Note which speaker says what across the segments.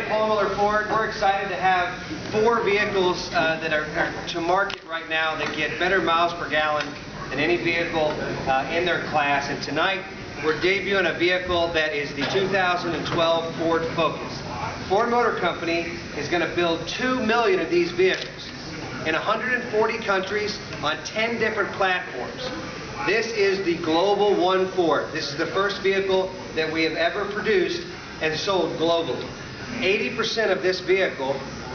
Speaker 1: at Paul Miller Ford, we're excited to have 4 vehicles that are to market right now that get better miles per gallon than any vehicle in their class. And tonight, we're debuting a vehicle that is the 2012 Ford Focus. Ford Motor Company is going to build 2 million of these vehicles in 140 countries on 10 different platforms. This is the Global One Ford. This is the first vehicle that we have ever produced and sold globally. 80% of this vehicle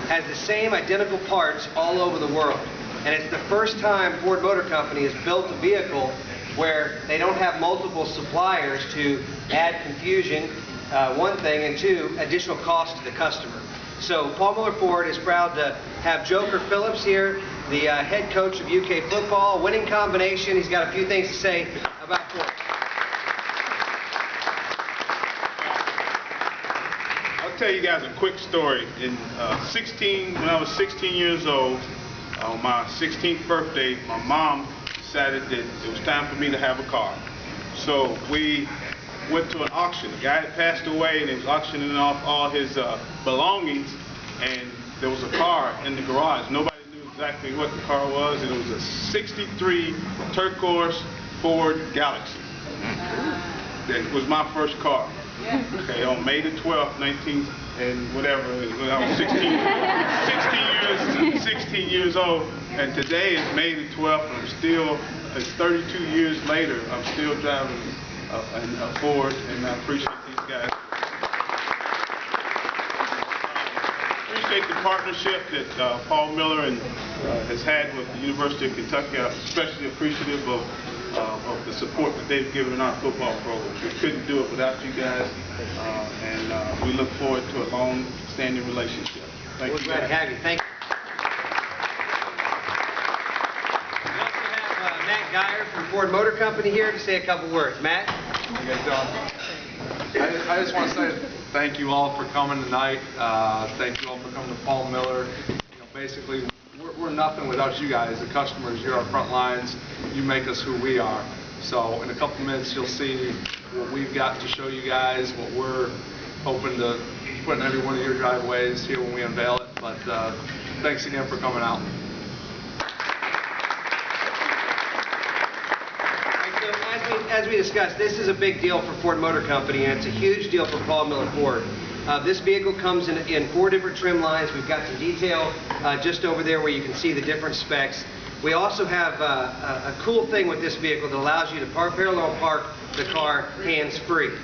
Speaker 1: has the same identical parts all over the world. And it's the first time Ford Motor Company has built a vehicle where they don't have multiple suppliers to add confusion, one thing, and 2, additional cost to the customer. So Paul Miller Ford is proud to have Joker Phillips here, the head coach of UK football, winning combination. He's got a few things to say about Ford.
Speaker 2: I'll tell you guys a quick story. When I was 16 years old, on my 16th birthday, my mom decided that it was time for me to have a car. So we went to an auction. The guy had passed away and he was auctioning off all his belongings, and there was a car in the garage. Nobody knew exactly what the car was, and it was a 63 turquoise Ford Galaxy. That was my first car. Okay, on May the 12th, 19 and whatever, when I was 16 years old, and today is May the 12th, and I'm still, it's 32 years later, I'm still driving a Ford, and I appreciate these guys. Appreciate the partnership that Paul Miller has had with the University of Kentucky. I'm especially appreciative of the support that they've given our football program. We couldn't do it without you guys, and we look forward to a long-standing relationship. Thank you.
Speaker 1: We're glad to have you. Thank you. We also have Matt Geyer from Ford Motor Company here to say a couple words. Matt?
Speaker 3: How you guys doing? I just want to say thank you all for coming tonight. Thank you all for coming to Paul Miller. Basically, we're nothing without you guys, the customers. You're our front lines. You make us who we are. So in a couple minutes, you'll see what we've got to show you guys, what we're hoping to put in every one of your driveways here when we unveil it. But thanks again for coming out.
Speaker 1: As we discussed, this is a big deal for Ford Motor Company, and it's a huge deal for Paul Miller Ford. This vehicle comes in 4 different trim lines. We've got some detail just over there where you can see the different specs. We also have a cool thing with this vehicle that allows you to parallel park the car hands-free.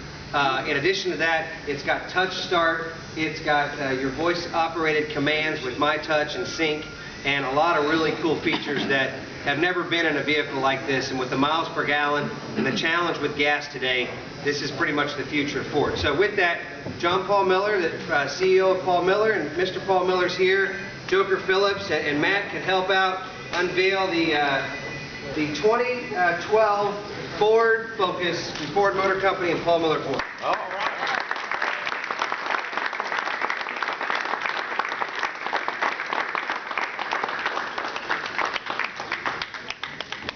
Speaker 1: In addition to that, it's got touch start, it's got your voice-operated commands with My Touch and Sync, and a lot of really cool features that have never been in a vehicle like this. And with the miles per gallon and the challenge with gas today, this is pretty much the future of Ford. So with that, John Paul Miller, the CEO of Paul Miller, and Mr. Paul Miller's here, Joker Phillips and Matt can help out unveil the 2012 Ford Focus from Ford Motor Company and Paul Miller Ford.
Speaker 2: All right.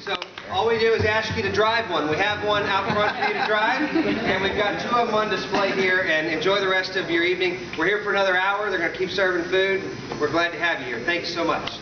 Speaker 1: So all we do is ask you to drive one. We have one out front for you to drive, and we've got 2 of them on display here, and enjoy the rest of your evening. We're here for another hour. They're going to keep serving food. We're glad to have you here. Thanks so much.